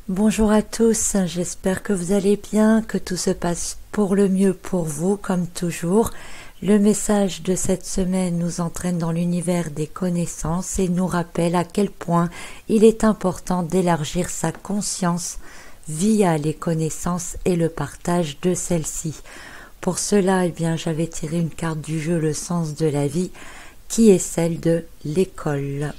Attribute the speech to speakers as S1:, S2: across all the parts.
S1: Bonjour à tous, j'espère que vous allez bien, que tout se passe pour le mieux pour vous, comme toujours. Le message de cette semaine nous entraîne dans l'univers des connaissances et nous rappelle à quel point il est important d'élargir sa conscience via les connaissances et le partage de celles-ci. Pour cela, j'avais tiré une carte du jeu Le sens de la vie, qui est celle de l'école.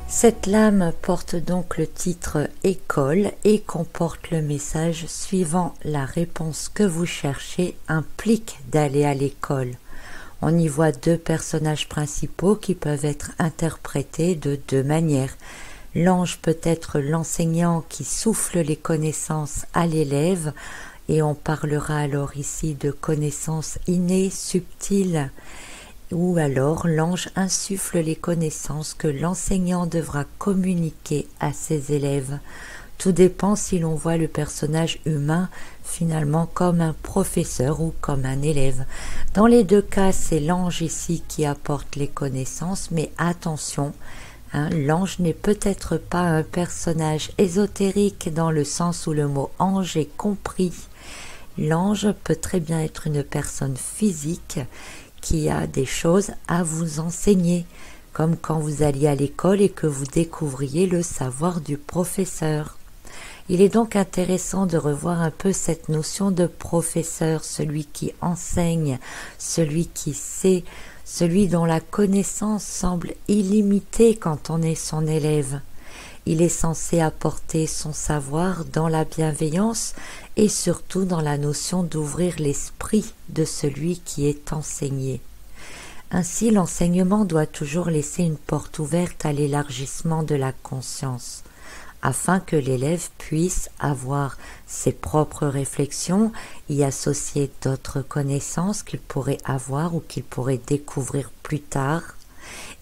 S1: Cette lame porte donc le titre « École » et comporte le message suivant: la réponse que vous cherchez implique d'aller à l'école. On y voit deux personnages principaux qui peuvent être interprétés de deux manières. L'ange peut être l'enseignant qui souffle les connaissances à l'élève, et on parlera alors ici de connaissances innées, subtiles. Ou alors l'ange insuffle les connaissances que l'enseignant devra communiquer à ses élèves. Tout dépend si l'on voit le personnage humain finalement comme un professeur ou comme un élève. Dans les deux cas, c'est l'ange ici qui apporte les connaissances, mais attention, l'ange n'est peut-être pas un personnage ésotérique dans le sens où le mot ange est compris. L'ange peut très bien être une personne physique qui a des choses à vous enseigner, comme quand vous alliez à l'école et que vous découvriez le savoir du professeur. Il est donc intéressant de revoir un peu cette notion de professeur, celui qui enseigne, celui qui sait, celui dont la connaissance semble illimitée quand on est son élève. Il est censé apporter son savoir dans la bienveillance et surtout dans la notion d'ouvrir l'esprit de celui qui est enseigné. Ainsi, l'enseignement doit toujours laisser une porte ouverte à l'élargissement de la conscience, afin que l'élève puisse avoir ses propres réflexions, y associer d'autres connaissances qu'il pourrait avoir ou qu'il pourrait découvrir plus tard,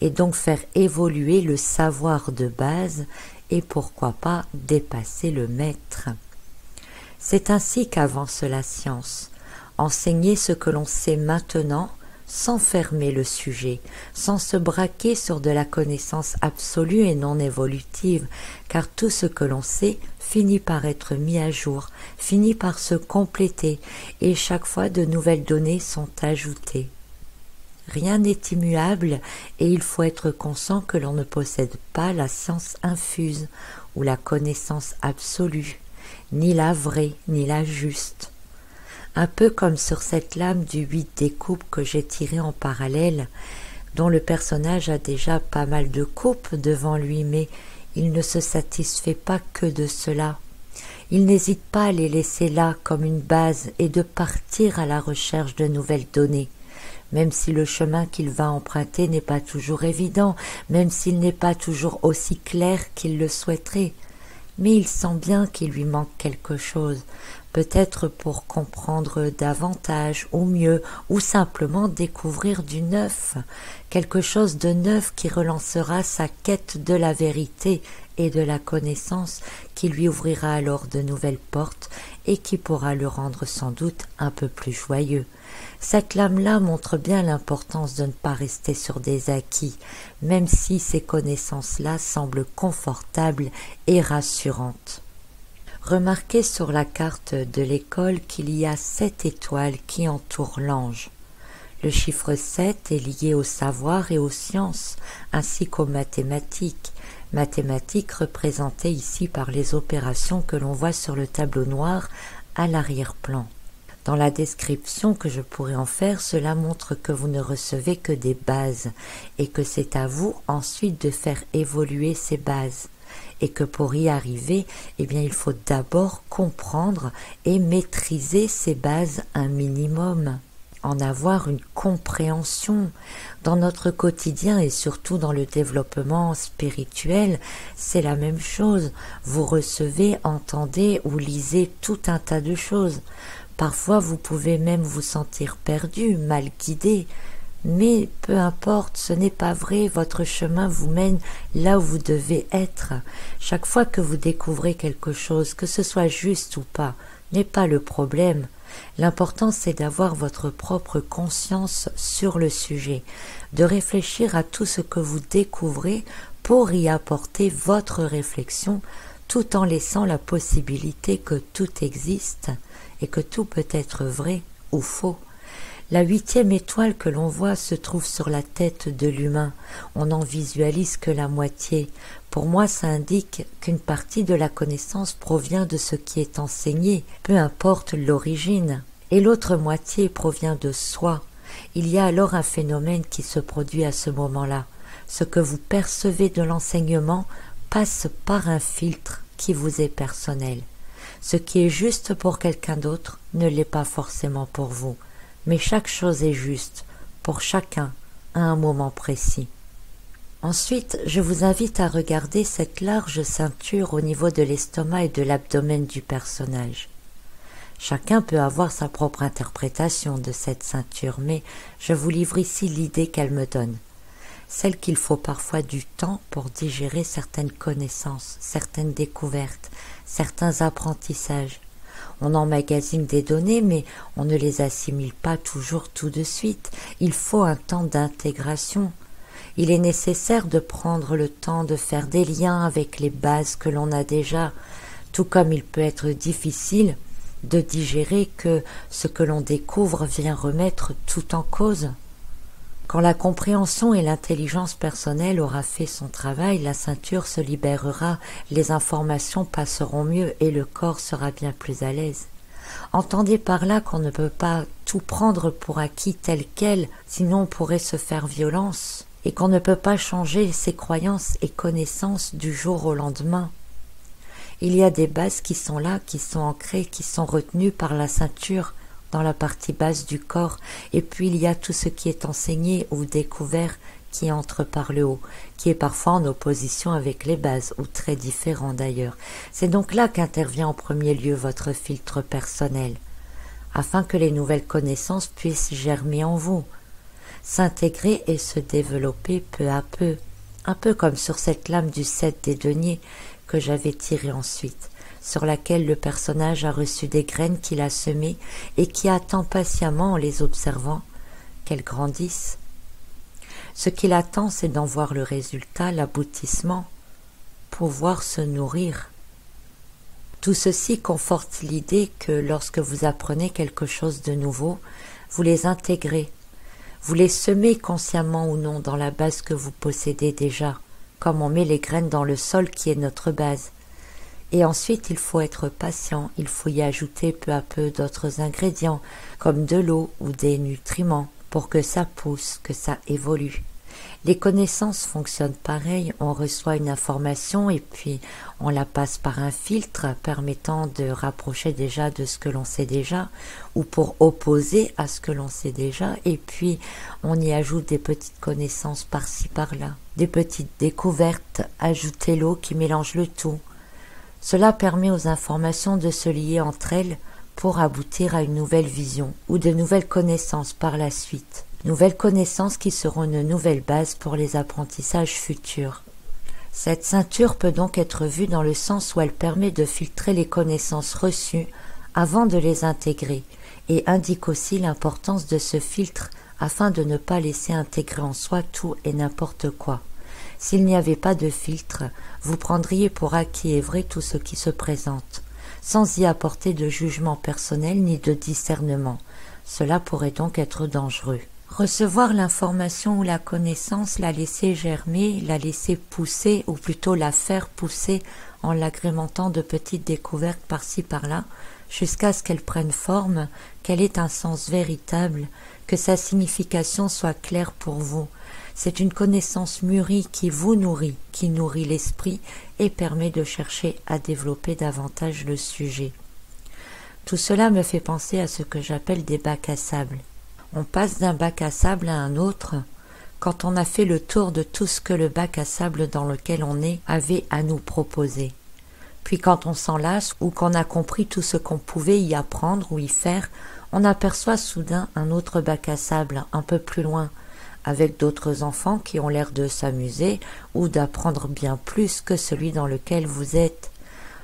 S1: et donc faire évoluer le savoir de base et pourquoi pas dépasser le maître. C'est ainsi qu'avance la science, enseigner ce que l'on sait maintenant sans fermer le sujet, sans se braquer sur de la connaissance absolue et non évolutive, car tout ce que l'on sait finit par être mis à jour, finit par se compléter, et chaque fois de nouvelles données sont ajoutées. Rien n'est immuable et il faut être conscient que l'on ne possède pas la science infuse ou la connaissance absolue, ni la vraie, ni la juste. Un peu comme sur cette lame du 8 des coupes que j'ai tirée en parallèle, dont le personnage a déjà pas mal de coupes devant lui, mais il ne se satisfait pas que de cela. Il n'hésite pas à les laisser là comme une base et de partir à la recherche de nouvelles données. Même si le chemin qu'il va emprunter n'est pas toujours évident, même s'il n'est pas toujours aussi clair qu'il le souhaiterait. Mais il sent bien qu'il lui manque quelque chose, peut-être pour comprendre davantage ou mieux, ou simplement découvrir du neuf, quelque chose de neuf qui relancera sa quête de la vérité et de la connaissance, qui lui ouvrira alors de nouvelles portes et qui pourra le rendre sans doute un peu plus joyeux. Cette lame-là montre bien l'importance de ne pas rester sur des acquis, même si ces connaissances-là semblent confortables et rassurantes. Remarquez sur la carte de l'école qu'il y a 7 étoiles qui entourent l'ange. Le chiffre 7 est lié au savoir et aux sciences, ainsi qu'aux mathématiques. Mathématiques représentées ici par les opérations que l'on voit sur le tableau noir à l'arrière-plan. Dans la description que je pourrais en faire, cela montre que vous ne recevez que des bases et que c'est à vous ensuite de faire évoluer ces bases. Et que pour y arriver, il faut d'abord comprendre et maîtriser ces bases un minimum. En avoir une compréhension dans notre quotidien et surtout dans le développement spirituel, c'est la même chose. Vous recevez, entendez ou lisez tout un tas de choses. Parfois, vous pouvez même vous sentir perdu, mal guidé, Mais peu importe, ce n'est pas vrai, votre chemin vous mène là où vous devez être. Chaque fois que vous découvrez quelque chose, que ce soit juste ou pas, n'est pas le problème. L'important c'est d'avoir votre propre conscience sur le sujet, de réfléchir à tout ce que vous découvrez pour y apporter votre réflexion, tout en laissant la possibilité que tout existe et que tout peut être vrai ou faux. La 8e étoile que l'on voit se trouve sur la tête de l'humain. On n'en visualise que la moitié. Pour moi, ça indique qu'une partie de la connaissance provient de ce qui est enseigné, peu importe l'origine, et l'autre moitié provient de soi. Il y a alors un phénomène qui se produit à ce moment-là. Ce que vous percevez de l'enseignement passe par un filtre qui vous est personnel. Ce qui est juste pour quelqu'un d'autre ne l'est pas forcément pour vous. Mais chaque chose est juste, pour chacun, à un moment précis. Ensuite, je vous invite à regarder cette large ceinture au niveau de l'estomac et de l'abdomen du personnage. Chacun peut avoir sa propre interprétation de cette ceinture, mais je vous livre ici l'idée qu'elle me donne. Celle qu'il faut parfois du temps pour digérer certaines connaissances, certaines découvertes, certains apprentissages. On emmagasine des données, mais on ne les assimile pas toujours tout de suite. Il faut un temps d'intégration. Il est nécessaire de prendre le temps de faire des liens avec les bases que l'on a déjà, tout comme il peut être difficile de digérer que ce que l'on découvre vient remettre tout en cause. Quand la compréhension et l'intelligence personnelle aura fait son travail, la ceinture se libérera, les informations passeront mieux et le corps sera bien plus à l'aise. Entendez par là qu'on ne peut pas tout prendre pour acquis tel quel, sinon on pourrait se faire violence, et qu'on ne peut pas changer ses croyances et connaissances du jour au lendemain. Il y a des bases qui sont là, qui sont ancrées, qui sont retenues par la ceinture, dans la partie basse du corps, et puis il y a tout ce qui est enseigné ou découvert qui entre par le haut, qui est parfois en opposition avec les bases, ou très différent d'ailleurs. C'est donc là qu'intervient en premier lieu votre filtre personnel, afin que les nouvelles connaissances puissent germer en vous, s'intégrer et se développer peu à peu, un peu comme sur cette lame du 7 des deniers que j'avais tirée ensuite, sur laquelle le personnage a reçu des graines qu'il a semées et qui attend patiemment en les observant qu'elles grandissent. Ce qu'il attend, c'est d'en voir le résultat, l'aboutissement, pouvoir se nourrir. Tout ceci conforte l'idée que lorsque vous apprenez quelque chose de nouveau, vous les intégrez, vous les semez consciemment ou non dans la base que vous possédez déjà, comme on met les graines dans le sol qui est notre base. Et ensuite, il faut être patient, il faut y ajouter peu à peu d'autres ingrédients, comme de l'eau ou des nutriments, pour que ça pousse, que ça évolue. Les connaissances fonctionnent pareil, on reçoit une information et puis on la passe par un filtre permettant de rapprocher déjà de ce que l'on sait déjà, ou pour opposer à ce que l'on sait déjà, et puis on y ajoute des petites connaissances par-ci par-là, des petites découvertes, ajouter l'eau qui mélange le tout. Cela permet aux informations de se lier entre elles pour aboutir à une nouvelle vision ou de nouvelles connaissances par la suite. Nouvelles connaissances qui seront une nouvelle base pour les apprentissages futurs. Cette ceinture peut donc être vue dans le sens où elle permet de filtrer les connaissances reçues avant de les intégrer et indique aussi l'importance de ce filtre afin de ne pas laisser intégrer en soi tout et n'importe quoi. S'il n'y avait pas de filtre, vous prendriez pour acquis et vrai tout ce qui se présente, sans y apporter de jugement personnel ni de discernement. Cela pourrait donc être dangereux. Recevoir l'information ou la connaissance, la laisser germer, la laisser pousser, ou plutôt la faire pousser en l'agrémentant de petites découvertes par-ci par-là, jusqu'à ce qu'elle prenne forme, qu'elle ait un sens véritable, que sa signification soit claire pour vous. C'est une connaissance mûrie qui vous nourrit, qui nourrit l'esprit et permet de chercher à développer davantage le sujet. Tout cela me fait penser à ce que j'appelle des bacs à sable. On passe d'un bac à sable à un autre quand on a fait le tour de tout ce que le bac à sable dans lequel on est avait à nous proposer. Puis quand on s'en lasse ou qu'on a compris tout ce qu'on pouvait y apprendre ou y faire, on aperçoit soudain un autre bac à sable un peu plus loin, avec d'autres enfants qui ont l'air de s'amuser ou d'apprendre bien plus que celui dans lequel vous êtes.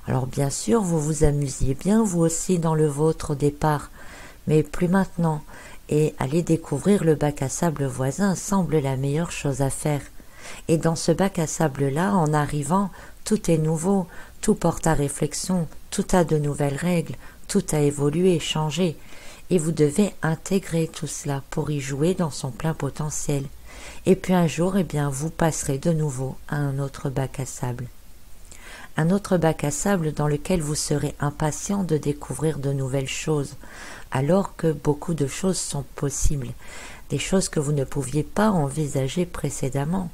S1: Alors bien sûr, vous vous amusiez bien vous aussi dans le vôtre au départ, mais plus maintenant, et aller découvrir le bac à sable voisin semble la meilleure chose à faire. Et dans ce bac à sable-là, en arrivant, tout est nouveau, tout porte à réflexion, tout a de nouvelles règles, tout a évolué, changé, et vous devez intégrer tout cela pour y jouer dans son plein potentiel. Et puis un jour, eh bien, vous passerez de nouveau à un autre bac à sable. Un autre bac à sable dans lequel vous serez impatient de découvrir de nouvelles choses, alors que beaucoup de choses sont possibles, des choses que vous ne pouviez pas envisager précédemment.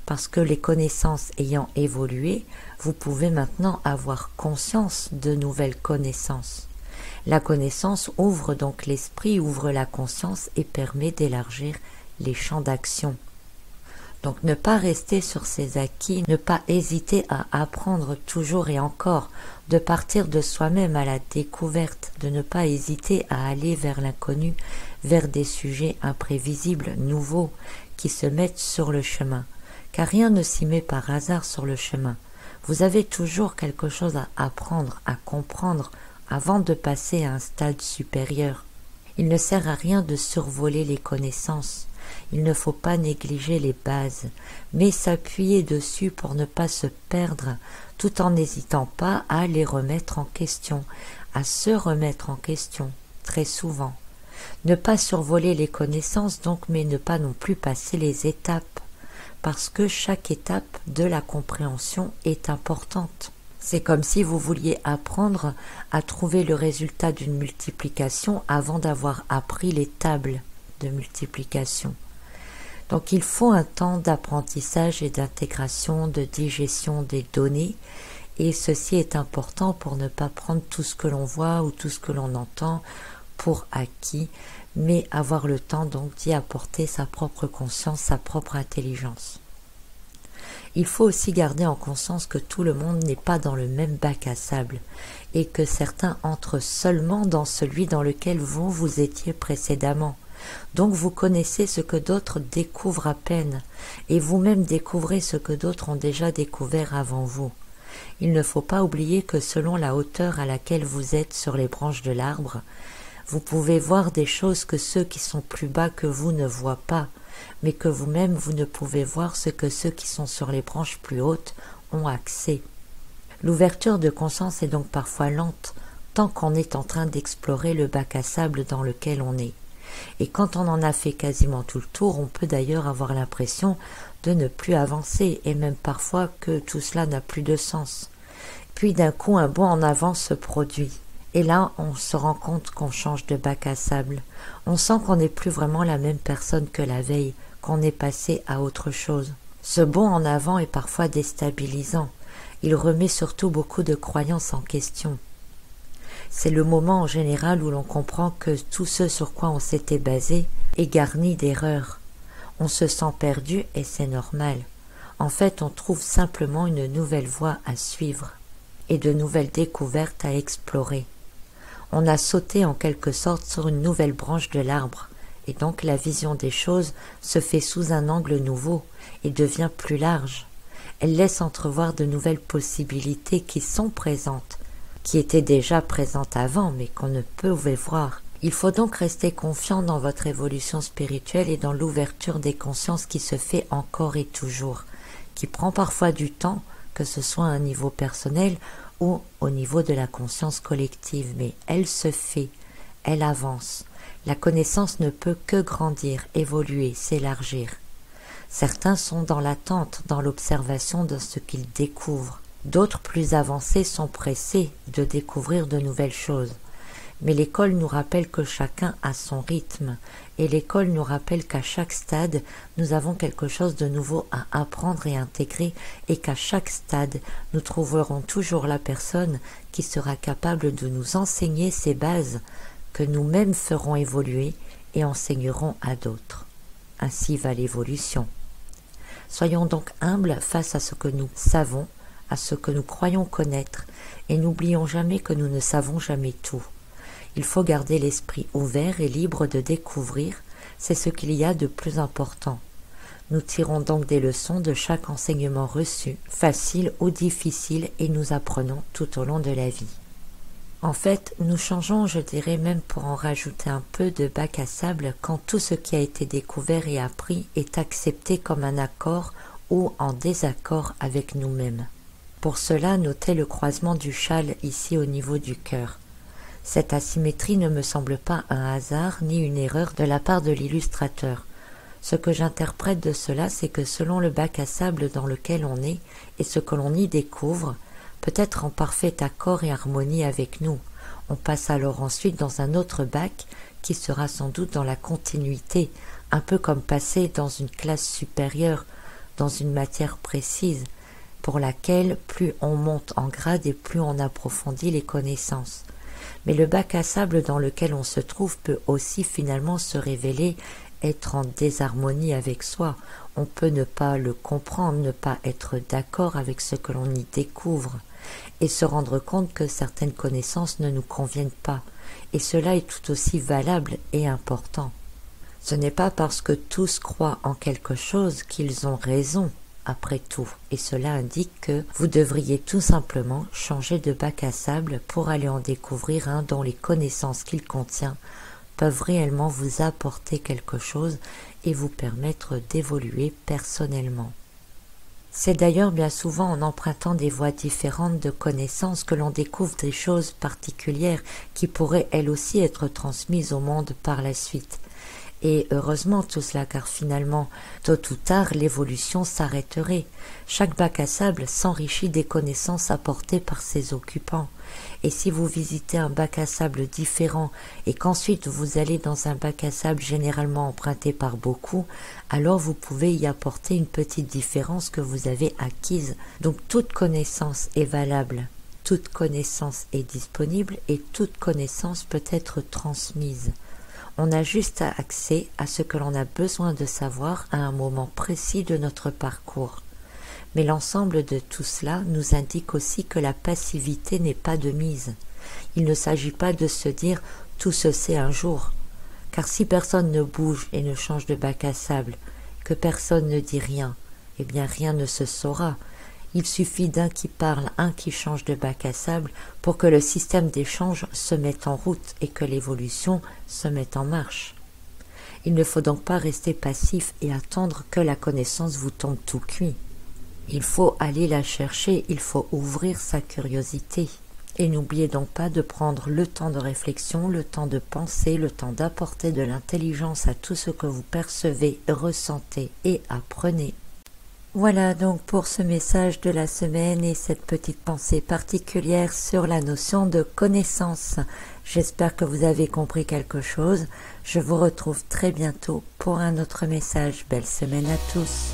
S1: Parce que les connaissances ayant évolué, vous pouvez maintenant avoir conscience de nouvelles connaissances. La connaissance ouvre donc l'esprit, ouvre la conscience et permet d'élargir les champs d'action. Donc ne pas rester sur ses acquis, ne pas hésiter à apprendre toujours et encore, de partir de soi-même à la découverte, de ne pas hésiter à aller vers l'inconnu, vers des sujets imprévisibles, nouveaux, qui se mettent sur le chemin. Car rien ne s'y met par hasard sur le chemin. Vous avez toujours quelque chose à apprendre, à comprendre, avant de passer à un stade supérieur. Il ne sert à rien de survoler les connaissances. Il ne faut pas négliger les bases, mais s'appuyer dessus pour ne pas se perdre, tout en n'hésitant pas à les remettre en question, à se remettre en question, très souvent. Ne pas survoler les connaissances donc, mais ne pas non plus passer les étapes, parce que chaque étape de la compréhension est importante. C'est comme si vous vouliez apprendre à trouver le résultat d'une multiplication avant d'avoir appris les tables de multiplication. Donc il faut un temps d'apprentissage et d'intégration, de digestion des données, et ceci est important pour ne pas prendre tout ce que l'on voit ou tout ce que l'on entend pour acquis, mais avoir le temps donc d'y apporter sa propre conscience, sa propre intelligence. Il faut aussi garder en conscience que tout le monde n'est pas dans le même bac à sable et que certains entrent seulement dans celui dans lequel vous étiez précédemment. Donc vous connaissez ce que d'autres découvrent à peine et vous-même découvrez ce que d'autres ont déjà découvert avant vous. Il ne faut pas oublier que selon la hauteur à laquelle vous êtes sur les branches de l'arbre, vous pouvez voir des choses que ceux qui sont plus bas que vous ne voient pas, mais que vous-même vous ne pouvez voir ce que ceux qui sont sur les branches plus hautes ont accès. L'ouverture de conscience est donc parfois lente, tant qu'on est en train d'explorer le bac à sable dans lequel on est. Et quand on en a fait quasiment tout le tour, on peut d'ailleurs avoir l'impression de ne plus avancer, et même parfois que tout cela n'a plus de sens. Puis d'un coup, un bond en avant se produit. Et là, on se rend compte qu'on change de bac à sable. On sent qu'on n'est plus vraiment la même personne que la veille, qu'on est passé à autre chose. Ce bond en avant est parfois déstabilisant. Il remet surtout beaucoup de croyances en question. C'est le moment en général où l'on comprend que tout ce sur quoi on s'était basé est garni d'erreurs. On se sent perdu et c'est normal. En fait, on trouve simplement une nouvelle voie à suivre et de nouvelles découvertes à explorer. On a sauté en quelque sorte sur une nouvelle branche de l'arbre, et donc la vision des choses se fait sous un angle nouveau et devient plus large. Elle laisse entrevoir de nouvelles possibilités qui sont présentes, qui étaient déjà présentes avant, mais qu'on ne pouvait voir. Il faut donc rester confiant dans votre évolution spirituelle et dans l'ouverture des consciences qui se fait encore et toujours, qui prend parfois du temps, que ce soit à un niveau personnel ou au niveau de la conscience collective, mais elle se fait, elle avance. La connaissance ne peut que grandir, évoluer, s'élargir. Certains sont dans l'attente, dans l'observation de ce qu'ils découvrent. D'autres plus avancés sont pressés de découvrir de nouvelles choses. Mais l'école nous rappelle que chacun a son rythme, et l'école nous rappelle qu'à chaque stade, nous avons quelque chose de nouveau à apprendre et intégrer, et qu'à chaque stade, nous trouverons toujours la personne qui sera capable de nous enseigner ces bases que nous-mêmes ferons évoluer et enseignerons à d'autres. Ainsi va l'évolution. Soyons donc humbles face à ce que nous savons, à ce que nous croyons connaître, et n'oublions jamais que nous ne savons jamais tout. Il faut garder l'esprit ouvert et libre de découvrir, C'est ce qu'il y a de plus important. Nous tirons donc des leçons de chaque enseignement reçu, facile ou difficile, et nous apprenons tout au long de la vie. En fait, nous changeons, je dirais même pour en rajouter un peu de bac à sable, quand tout ce qui a été découvert et appris est accepté comme un accord ou en désaccord avec nous-mêmes. Pour cela, notez le croisement du châle ici au niveau du cœur. Cette asymétrie ne me semble pas un hasard ni une erreur de la part de l'illustrateur. Ce que j'interprète de cela, c'est que selon le bac à sable dans lequel on est et ce que l'on y découvre, peut être en parfait accord et harmonie avec nous. On passe alors ensuite dans un autre bac qui sera sans doute dans la continuité, un peu comme passer dans une classe supérieure, dans une matière précise, pour laquelle plus on monte en grade et plus on approfondit les connaissances. Mais le bac à sable dans lequel on se trouve peut aussi finalement se révéler être en désharmonie avec soi. On peut ne pas le comprendre, ne pas être d'accord avec ce que l'on y découvre, et se rendre compte que certaines connaissances ne nous conviennent pas, et cela est tout aussi valable et important. Ce n'est pas parce que tous croient en quelque chose qu'ils ont raison, après tout, et cela indique que vous devriez tout simplement changer de bac à sable pour aller en découvrir un dont les connaissances qu'il contient peuvent réellement vous apporter quelque chose et vous permettre d'évoluer personnellement. C'est d'ailleurs bien souvent en empruntant des voies différentes de connaissances que l'on découvre des choses particulières qui pourraient elles aussi être transmises au monde par la suite. Et heureusement tout cela, car finalement, tôt ou tard, l'évolution s'arrêterait. Chaque bac à sable s'enrichit des connaissances apportées par ses occupants. Et si vous visitez un bac à sable différent et qu'ensuite vous allez dans un bac à sable généralement emprunté par beaucoup, alors vous pouvez y apporter une petite différence que vous avez acquise. Donc toute connaissance est valable, toute connaissance est disponible et toute connaissance peut être transmise. On a juste accès à ce que l'on a besoin de savoir à un moment précis de notre parcours. Mais l'ensemble de tout cela nous indique aussi que la passivité n'est pas de mise. Il ne s'agit pas de se dire « tout se sait un jour », car si personne ne bouge et ne change de bac à sable, que personne ne dit rien, eh bien rien ne se saura. Il suffit d'un qui parle, un qui change de bac à sable pour que le système d'échange se mette en route et que l'évolution se mette en marche. Il ne faut donc pas rester passif et attendre que la connaissance vous tombe tout cuit. Il faut aller la chercher, il faut ouvrir sa curiosité. Et n'oubliez donc pas de prendre le temps de réflexion, le temps de penser, le temps d'apporter de l'intelligence à tout ce que vous percevez, ressentez et apprenez. Voilà donc pour ce message de la semaine et cette petite pensée particulière sur la notion de connaissance. J'espère que vous avez compris quelque chose. Je vous retrouve très bientôt pour un autre message. Belle semaine à tous.